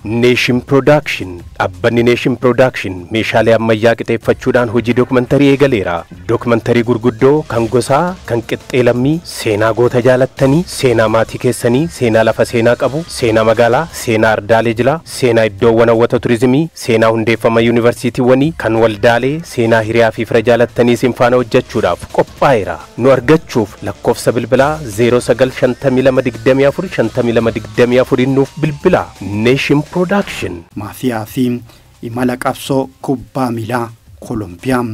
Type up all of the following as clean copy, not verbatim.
Nation Production Abbanni Nation Production meeshaalee ammayyaa qixeeffachuudhaan hojii dookumantarii eegaleera. Dookumantarii gurguddoo kan gosaa, kan qixxee lammii, seenaa goota jaalattanii, seenaa maatii keessanii, seenaa lafa seenaa qabu, seenaa magaalaa, seenaa ardaalee jilaa, seenaa iddoowwan hawwata turizimii, seenaa hundeeffama yuunivarsiitiiwwanii, kan waldaalee, seenaa hiriyaa fi fira jaalattanii sinfaana hojjechuudhaaf qophaa'eera. Nu argachuuf lakkoofsa bilbilaa 0952245224 nuuf bilbilaa. Nation Production Mafia fi imala qabsoo kubbaa miilaa Kolombiyaa.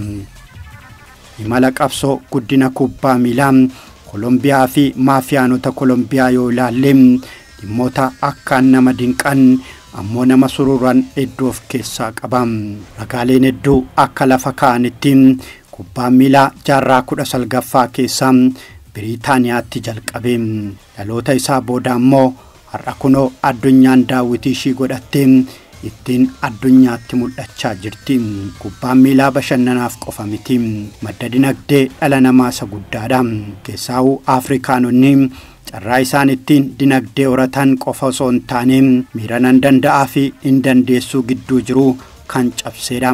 Imala qabsoo guddina kubbaa miilaa Kolombiyaa fi maafiyaanota Kolombiyaa yoo ilaalle dhimmoota akka nama dinqan ammoo nama sururan hedduu of keessaa qaba. Ragaaleen hedduu akka lafa kaa'anitti kubbaa miilaa jaarraa 19ffaa keessa Biriitaaniyaatti jalqabe. Dhaloota isaa booda ammoo har'a kunoo addunyaan daawwitii ishii godhattee ittiin addunyaatti mul'achaa jirti. Kubbaan miilaa bashannanaaf qofa miti. Madda dinagdee dhala namaa isa guddaadha. Keessaa'uu Afrikaanonni carraa isaan ittiin dinagdee horatan qofa osoo hin taane miira nan danda'aa fi hin dandeessuu gidduu jiru kan cabseedha.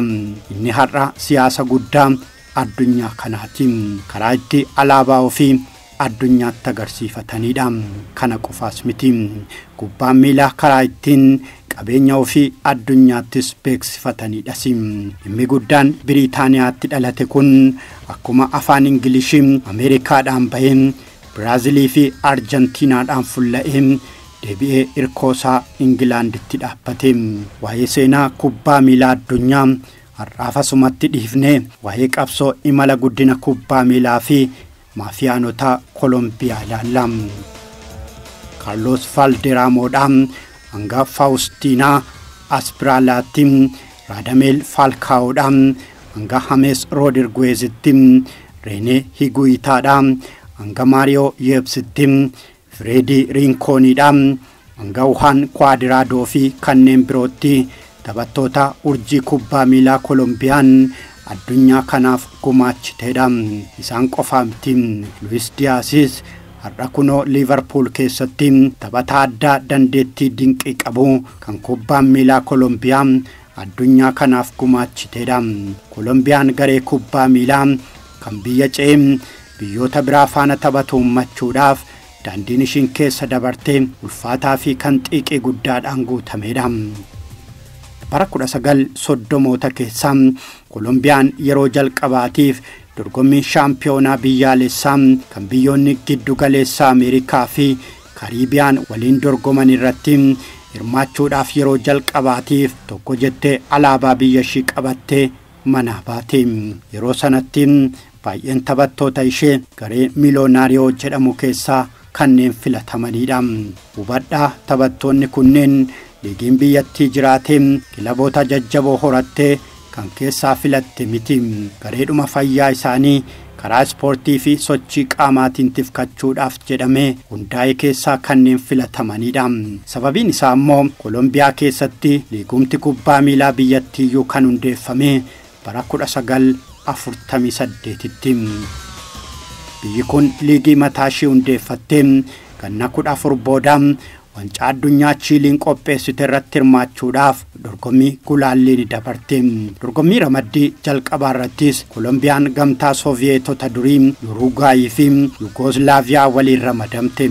Inni har'a siyaasa guddaa addunyaa kanaati. Karaa itti alaabaa ofii addunyaatti agarsiifatanidha. Kana qofaas miti. Kubbaan miilaa karaa ittiin qabeenya ofii addunyaattis beeksifatanidha. Dhimmi guddaan Biriitaaniyaatti dhalate kun akkuma afaan Ingilishii Ameerikaadhaan bahee Biraazilii fi Arjentiinaadhaan fulla'ee deebi'ee irkoosaa Ingilaanditti dhaabbate. Waa'ee seenaa kubbaa miilaa addunyaa har'aaf asumatti dhiifnee waa'ee qabsoo imala guddina kubbaa miilaa fi maafiyaanota Kolombiyaa ilaalla. Carlos Valderramoodhaan hanga Faustina Aspiralaatti, Radamel Falcaoodhaan hanga James Rodriguezitti, René Higuitaadhaan hanga Mario Yepsitti, Freddy Rinconiidhaan hanga Juan Cuadrado fi kanneen birootti taphattoota urjii kubbaa miilaa Kolombiyaan addunyaa kanaaf gumaachiteedha. Isaan qofaa miti. Luis Diazis har'a kunoo Liverpool keessatti taphataa addaa dandeettii dinqii qabu kan kubbaan miilaa Kolombiyaa addunyaa kanaaf gumaachiteedha. Kolombiyaan garee kubbaa miilaa kan biyya ce'ee biyyoota biraa faana taphatu uummachuudhaaf daandiin ishiin keessa dabartee ulfaataa fi kan xiiqii guddaadhaan guutameedha. Bara 1930 keessa Kolombiyaan yeroo jalqabaatiif dorgommii shaampiyoonaa biyyaalessaa kan biyyoonni giddu galeessaa Ameerikaa fi Kariibiyaan waliin dorgoman irratti hirmaachuudhaaf yeroo jalqabaatiif tokko jettee alaabaa biyya ishii qabattee manaa baate. Yeroo sanatti baay'een taphattoota ishee garee Miloonaariyoo jedhamu keessaa kanneen filatamanidha. Hubadhaa taphattoonni kunneen liigiin biyyattii jiraateen kilaboota jajjaboo horattee kan keessaa filatte miti. Gareedhuma fayyaa isaanii karaa ispoortii fi sochii qaamaatiin tifkachuudhaaf jedhamee hundaa'ee keessaa kanneen filatamanidha. Sababiin isaa immoo Kolombiyaa keessatti liigumti kubbaa miilaa biyyattiiyyuu kan hundeeffame bara 1948tti. Biyyi kun liigii mataa ishee hundeeffattee ganna 14 booda wancaa addunyaa Chiiliin qopheessite irratti hirmaachuudhaaf dorgommii gulaallee dabarte. Dorgommii ramaddii jalqabaa irrattis Kolombiyaan gamtaa Soviyeetota durii Uruguay fi Yugoslaaviyaa waliin ramadamte.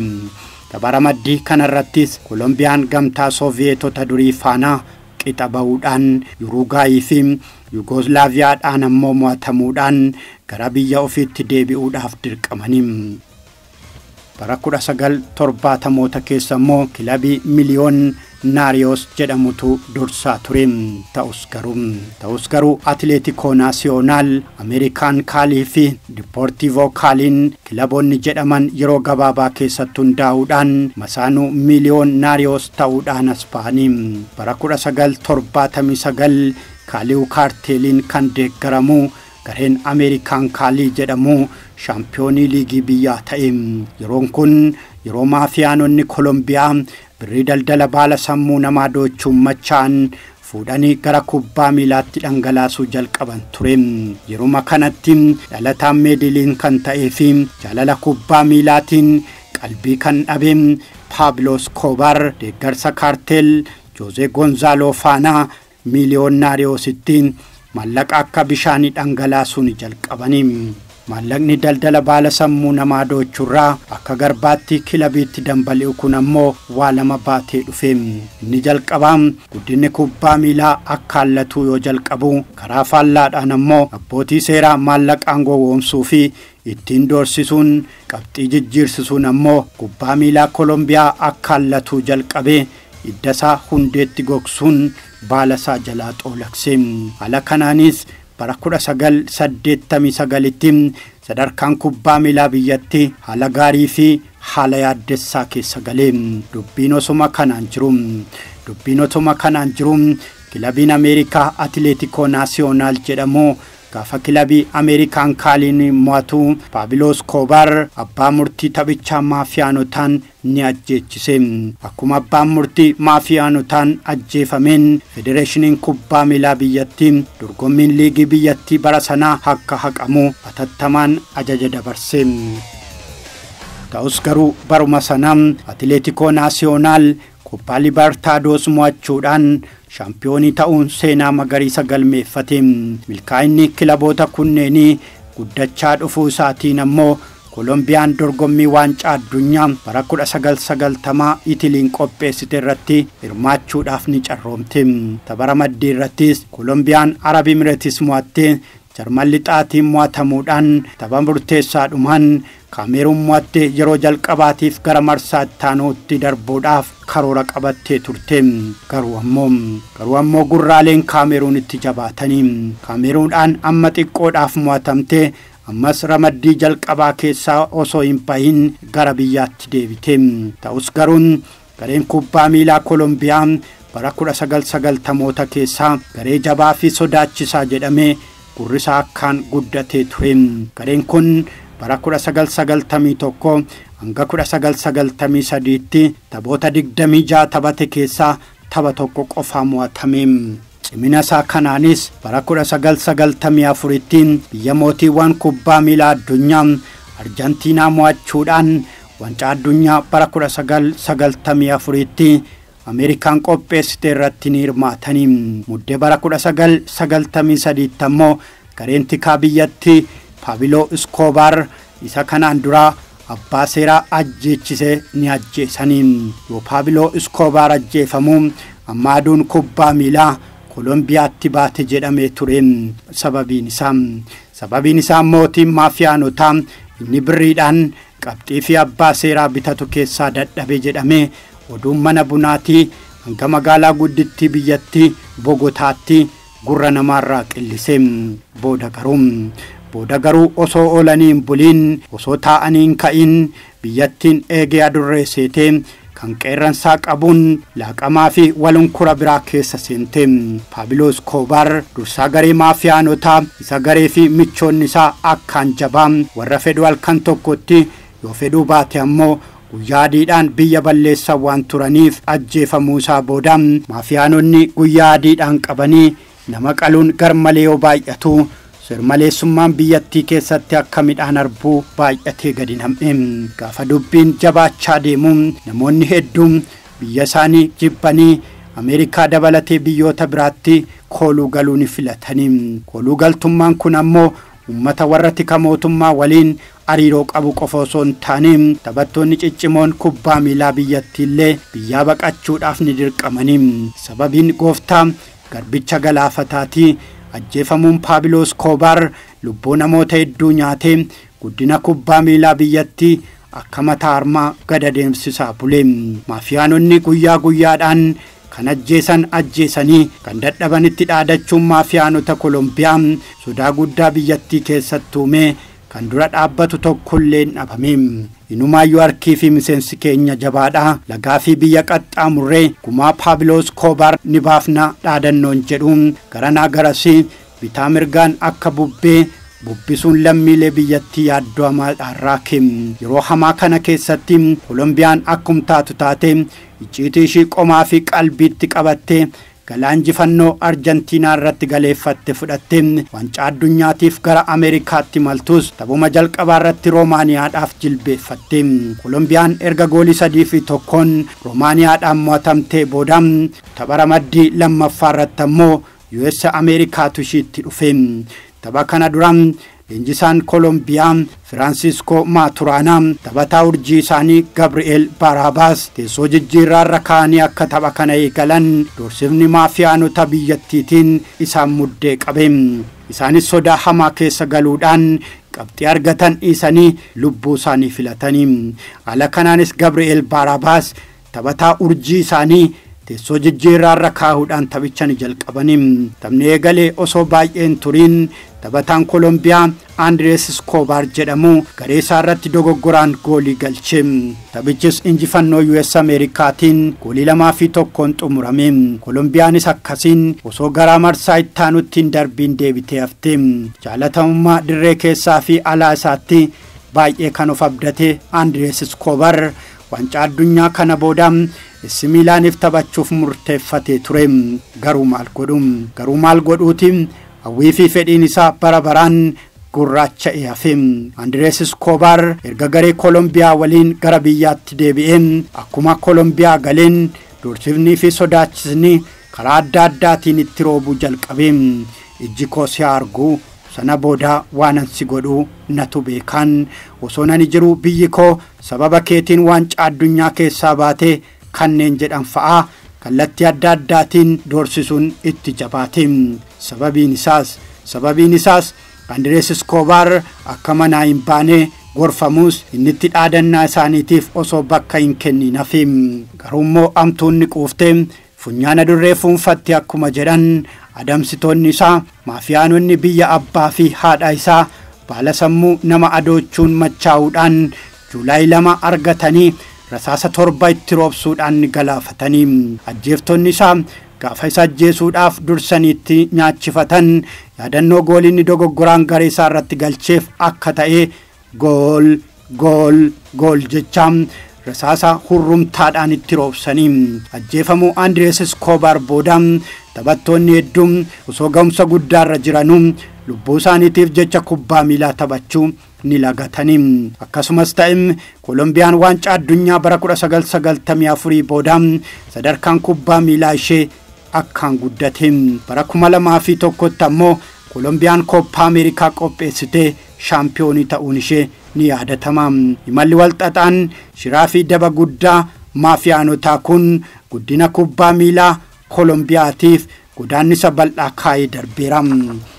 Tapha ramaddii kana irrattis Kolombiyaan gamtaa Soviyeetota durii faana qixa ba'uudhaan Uruguay fi Yugoslaaviyaadhaan ammoo mo'atamuudhaan gara biyya ofiitti deebi'uudhaaf dirqamanii. Bara 1970 keessa immoo kilabii Miliyoonaariyoos jedhamutu dursaa ture. Ta'us garuu Atileetiko Naasiyoonaal, Ameerikaan Kaalii fi Dipoortiivoo Kaaliin kilaboonni jedhaman yeroo gabaabaa keessatti hundaa'uudhaan masaanuu Miliyoonaariyoos ta'uudhaan as ba'anii. Bara 1979 Kaaliiw kaarteeliin kan deeggaramu gareen Ameerikaan Kaalii jedhamu shaampiyoonii liigii biyyaa ta'e. Yeroon kun yeroo maafiyaanonni Kolombiyaa birrii daldala baala sammuu namaa doochuun machaa'an fuudhanii gara kubbaa miilaatti dhangalaasuu jalqaban ture. Yeruma kanatti dhalataan Meediliin kan ta'ee fi jaalala kubbaa miilaatiin qalbii kan dhabe Pablo Escobar deeggarsa kaartel Jose Gonzalo faana miiliyoonnaariyoosittiin maallaqa akka bishaanii dhangalaasuun jalqabanii. Maallaqni daldala baala sammuu namaa doochurraa akka garbaatti kilabiitti dambali'u kun ammoo waa lama baatee dhufe. Inni jalqabaa guddinni kubbaa miilaa akka hallatu yoo jalqabu karaa faallaadhaan ammoo abbootii seeraa maallaqaan gowwoomsuu fi ittiin doorsisuun qabxii jijjiirsisuun ammoo kubbaa miilaa Kolombiyaa akka hallatu jalqabe iddasaa hundeetti gogsuun baalasaa jalaa xoolaqse. Haala kanaanis bara 1989tti sadarkaan kubbaa miilaa biyyatti haala gaarii fi haala yaaddessaa keessa galee. Dubbiin osuma kanaan jiru kilabiin Ameerikaa Atileetiko Naasiyonaal jedhamu gaafa kilabii Ameerikaan kaaliin mo'atu Pablo Escobar abbaa murtii taphichaa maafiyaanotaan ni ajjeechise. Akkuma abbaan murtii maafiyaanotaan ajjeefameen federeeshiniin kubbaa miilaa biyyatti dorgommiin liigii biyyatti bara sanaa akka haqamu atattamaan ajaja dabarse. Ta'us garuu baruma sanaa Atileetiko Naasiyonaal kubbaa Libertaadoos mo'achuudhaan shaampiyoonii ta'uun seenaa magariisa galmeeffate. Milkaa'inni kilaboota kunneenii guddachaa dhufuu isaatiin ammoo Kolombiyaan dorgommii waancaa addunyaa bara 1990 Itiliin qopheessite irratti hirmaachuudhaaf ni carroomte. Tapha maddii irrattis Kolombiyaan Arab Emirates mo'attee Jarman lixaatiin mo'atamuudhaan tapha murteessaadhumaan Kaameruun mo'attee yeroo jalqabaatiif gara marsaa ittaanuutti darbuudhaaf karoora qabattee turte. Garuu ammoo gurraaleen Kaameruunitti jabaatanii Kaameruudhaan amma xiqqoodhaaf mo'atamte ammas ramaddii jalqabaa keessaa osoo hin bahin gara biyyaatti deebite. Ta'us garuu gareen kubbaa miilaa Kolombiyaa bara 1990moota keessaa garee jabaa fi sodaachisaa jedhamee gurrisaa akkaan guddatee ture. Gareen kun bara 1991 hanga 1993tti taphoota 26 taphate keessaa tapha tokko qofaa mo'atame. Cimina isaa kanaanis bara 1994tti biyya mootiiwwan kubbaa miilaa addunyaa Arjantiinaa mo'achuudhaan waancaa addunyaa bara 1994tti Ameerikaan qopheessite irratti ni hirmaatanii. Muddee bara 1993tti ammoo gareen tikaa biyyatti Pablo Escobar isa kanaan dura abbaa seeraa ajjeechise ni ajjeesanii. Yoo Pablo Escobar ajjeefamu amma aduun kubbaa miilaa Kolombiyaatti baate jedhamee ture. Sababiin isaa mootiin maafiyaanotaa inni birriidhaan qabxii fi abbaa seeraa bitatu keessaa dadhabe jedhamee oduun mana bunaatii hanga magaalaa guddittii biyyatti Bogotaatti gurra namaarraa qillise. Booda garuu osoo oolanii hin buliin osoo taa'anii hin ka'in biyyattiin eegee adurree seetee kan qeerransaa qabuun laaqamaa fi walunkura biraa keessa seente. Pablo Escobar dursaa garee maafiyaanotaa isa garee fi michoonni isaa akkaan jabaa warra fedhu halkan tokkotti yoo fedhuu baate ammoo guyyaa adiidhaan biyya balleessaa waan turaniif ajjeefamuu isaa booda maafiyaanonni guyyaa adiidhaan qabanii nama qaluun garmalee yoo baay'atu sirmaleessummaan biyyattii keessatti akka midhaan arbuu baay'atee gadi nam'e. Gaafa dubbiin jabaachaa deemu namoonni hedduun biyya isaanii jibbanii Ameerikaa dabalatee biyyoota biraatti kooluu galuu ni filatanii. Kooluu galtummaan kun ammoo ummata warra tika mootummaa waliin hariiroo qabu qofa osoo hin taane taphattoonni ciccimoon kubbaa miilaa biyyattiillee biyyaa baqachuudhaaf ni dirqamanii. Sababiin gooftaa garbicha galaafataatii ajjeefamuun Pablo Escobar lubbuu namoota hedduu nyaatee guddina kubbaa miilaa biyyatti akka mataa harmaa gad adeemsisaa bule. Maafiyaanonni guyyaa guyyaadhaan kan ajjeesanii kan dadhabanitti dhaadachuun maafiyaanota Kolombiyaa sodaa guddaa biyyattii keessatti uume kan dura dhaabbatu tokkollee dhabame. Inumaayyuu harkii fi miseensi keenya jabaadha lagaa fi biyya qaxxaamurree gumaa Pablo Escobar ni baafna dhaadannoon jedhuun garanaa garasii bitaa mirgaan akka bubbisuun lammiilee biyyattii yaaddoo hamaadhaarraa kennu. Yeroo hamaa kana keessatti Kolombiyaan akkum taatu taate icciitii ishii qomaa fi qalbiitti qabattee galaa injifannoo Arjentiinaa irratti galeeffatte fudhatte waancaa addunyaatiif gara Ameerikaatti maltus taphuma jalqabaa irratti Roomaaniyaadhaaf jilbeeffatte. Kolombiyaan erga goolii 3-1 Roomaaniyaadhaan mo'atamtee booda tapha ramaddii lammaffaa irratti ammoo US Ameerikaatu ishiitti dhufe. Tapha kana duraan leenjisaan Kolombiyaa Francisco Maturana taphataa urjii isaanii Gabriel Barabas teessoo jijjiirraarra kaanii akka tapha kana eegalan doorsifni maafiyaanota biyyattiitiin isaan muddee qabe. Isaanis sodaa hamaa keessa galuudhaan qabxii argatan dhiisanii lubbuu isaanii filatanii. Haala kanaanis Gabriel Barabas taphataa urjii isaanii teessoo jijjiirraarra kaa'uudhaan taphicha ni jalqabanii. Taphni eegalee osoo baay'een turiin taphataan Kolombiyaa Andres Escobar jedhamu garee isaa irratti dogoggoraan goolii galche. Taphichis injifannoo US Ameerikaatiin goolii 2-1 xumurame. Kolombiyaanis akkasiin osoo gara marsaa ittaanutti hin darbiin deebitee hafte. Jaalatamummaa dirree keessaa fi alaa isaatti baay'ee kan of abdate Andres Escobar waancaa addunyaa kana booda AC Milaaniif taphachuuf murteeffatee ture. Garuu maal godhuuti hawwii fi fedhiin isaa bara baraan gurraacha'ee hafe. Andres Escobar erga garee Kolombiyaa waliin gara biyyaatti deebi'ee akkuma Kolombiyaa galeen doorsifnii fi sodaachisni karaa adda addaatiin itti roobuu jalqabe. Ijji koo si argu sana booda waan ansi godhu natu beekan osoo nani jiru biyyi koo sababa keetiin waancaa addunyaa keessaa baate kanneen jedhan fa'aa kallattii adda addaatiin doorsisuun itti jabaate. Sababiin isaas Andres Escobar akka manaa hin baane gorfamus inni itti dhaadannaa isaaniitiif osoo bakka hin kennin hafe. Garuummoo amtuunni quuftee funyaana durree fuunfatte akkuma jedhan adamsitoonni isaa maafiyaanonni biyya abbaa fi haadha isaa baala sammuu nama adoochuun machaa'uudhaan Juulaay 2 argatanii rasaasa 7 itti roobsuudhaan ni galaafatanii. Ajjeeftonni isaa gaafa isa ajjeesuudhaaf dursaniitti nyaachifatan yaadannoo gooliin dogoggoraan garee isaa irratti galcheef akka ta'e gool jechaan rasaasa hurrumtaadhaan itti roobsanii. Ajjeefamuu Andres Escobar booda taphattoonni hedduun osoo ga'umsa guddaarra jiranuu lubbuu isaaniitiif jecha kubbaa miilaa taphachuu ni lagatanii. Akkasumas ta'e Kolombiyaan waancaa addunyaa bara 1994 booda sadarkaan kubbaa miilaa ishee akkaan guddate. Bara 2001 ammoo Kolombiyaan Koppaa Ameerikaa qopheessitee shaampiyoonii ta'uun ishee ni yaadatama. Imalli walxaxaan shiraa fi daba guddaa maafiyaanotaa kun guddina kubbaa miilaa Kolombiyaatiif godaannisa bal'aa kaa'ee darbeera.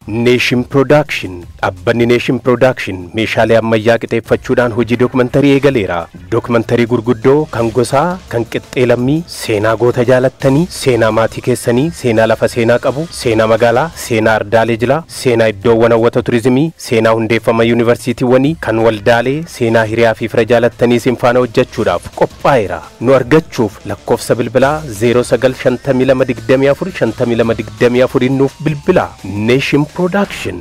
Nation Production Abbanni Nation Production meeshaalee ammayyaa qixeeffachuudhaan hojii dookumantarii eegaleera. Dookumantarii gurguddoo kan gosaa, kan qixxee lammii, seenaa goota jaalattanii, seenaa maatii keessanii, seenaa lafa seenaa qabu, seenaa magaalaa, seenaa ardaalee jilaa, seenaa iddoowwan hawwata turizimii, seenaa hundeeffama yuunivarsiitiiwwanii, kan waldaalee, seenaa hiriyaa fi fira jaalattanii isin faana hojjechuudhaaf qophaa'eera. Nu argachuuf lakkoofsa bilbilaa 0952245224 nuuf bilbilaa. Nation Production